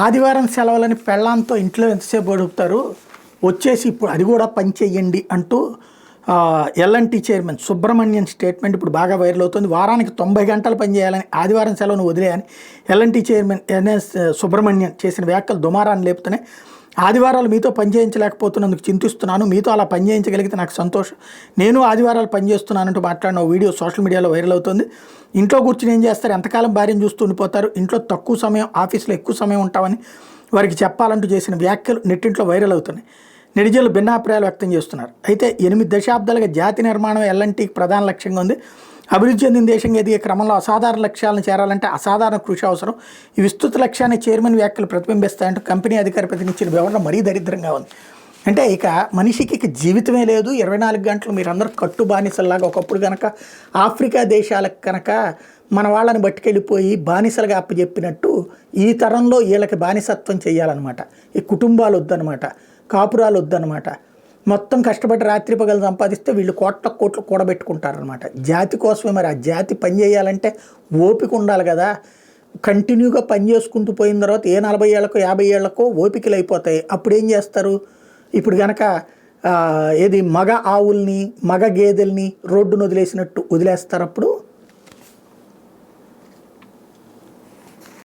ఆదివారం సెలవులని పెళ్ళాంతో ఇంట్లో ఎంతసేపు గడుపుతారు వచ్చేసి ఇప్పుడు అది కూడా పని చెయ్యండి అంటూ ఎల్ఎన్టీ చైర్మన్ సుబ్రహ్మణ్యన్ స్టేట్మెంట్ ఇప్పుడు బాగా వైరల్ అవుతుంది. వారానికి 90 గంటలు పనిచేయాలని ఆదివారం సెలవును వదిలేయని ఎల్ఎన్టీ చైర్మన్ ఎన్ఎస్ సుబ్రహ్మణ్యన్ చేసిన వ్యాఖ్యలు దుమారాన్ని లేపుతున్నాయి. ఆదివారాలు మీతో పనిచేయించలేకపోతున్నందుకు చింతిస్తున్నాను, మీతో అలా పనిచేయించగలిగితే నాకు సంతోషం, నేను ఆదివారాలు పనిచేస్తున్నానంటూ మాట్లాడిన వీడియో సోషల్ మీడియాలో వైరల్ అవుతుంది. ఇంట్లో కూర్చుని ఏం చేస్తారు, ఎంతకాలం భార్యను చూస్తూ ఉండిపోతారు, ఇంట్లో తక్కువ సమయం ఆఫీస్లో ఎక్కువ సమయం ఉంటామని వారికి చెప్పాలంటూ చేసిన వ్యాఖ్యలు నెట్టింట్లో వైరల్ అవుతున్నాయి. నెటిజన్లు భిన్నాభిప్రాయాలు వ్యక్తం చేస్తున్నారు. అయితే 8 దశాబ్దాలుగా జాతి నిర్మాణం ఎల్ఎన్టీకి ప్రధాన లక్ష్యంగా ఉంది. అభివృద్ధి చెందిన దేశంగా ఎదిగే క్రమంలో అసాధారణ లక్ష్యాలను చేరాలంటే అసాధారణ కృషి అవసరం. ఈ విస్తృత లక్ష్యాన్ని చైర్మన్ వ్యాఖ్యలు ప్రతిబింబిస్తాయంటూ కంపెనీ అధికారి ప్రతినిచ్చిన వివరణ మరీ దరిద్రంగా ఉంది. అంటే ఇక మనిషికి ఇక జీవితమే లేదు, 24 గంటలు మీరందరూ కట్టు బానిసల్లాగా. ఒకప్పుడు కనుక ఆఫ్రికా దేశాలకు కనుక మన వాళ్ళని బట్టుకెళ్ళిపోయి బానిసలుగా అప్పచెప్పినట్టు ఈ తరంలో వీళ్ళకి బానిసత్వం చేయాలన్నమాట. ఈ కుటుంబాలు వద్దనమాట, కాపురాలు వద్దనమాట. మొత్తం కష్టపడి రాత్రి పగలు సంపాదిస్తే వీళ్ళు కోట్లు కూడబెట్టుకుంటారనమాట. జాతి కోసమే. మరి ఆ జాతి పని చేయాలంటే ఓపిక ఉండాలి కదా. కంటిన్యూగా పని చేసుకుంటూ పోయిన తర్వాత 40 ఏళ్ళకో 50 ఏళ్ళకో ఓపికలు అయిపోతాయి. అప్పుడు ఏం చేస్తారు? ఇప్పుడు కనుక ఏది మగ ఆవుల్ని మగ గేదెల్ని రోడ్డును వదిలేసినట్టు వదిలేస్తారు. అప్పుడు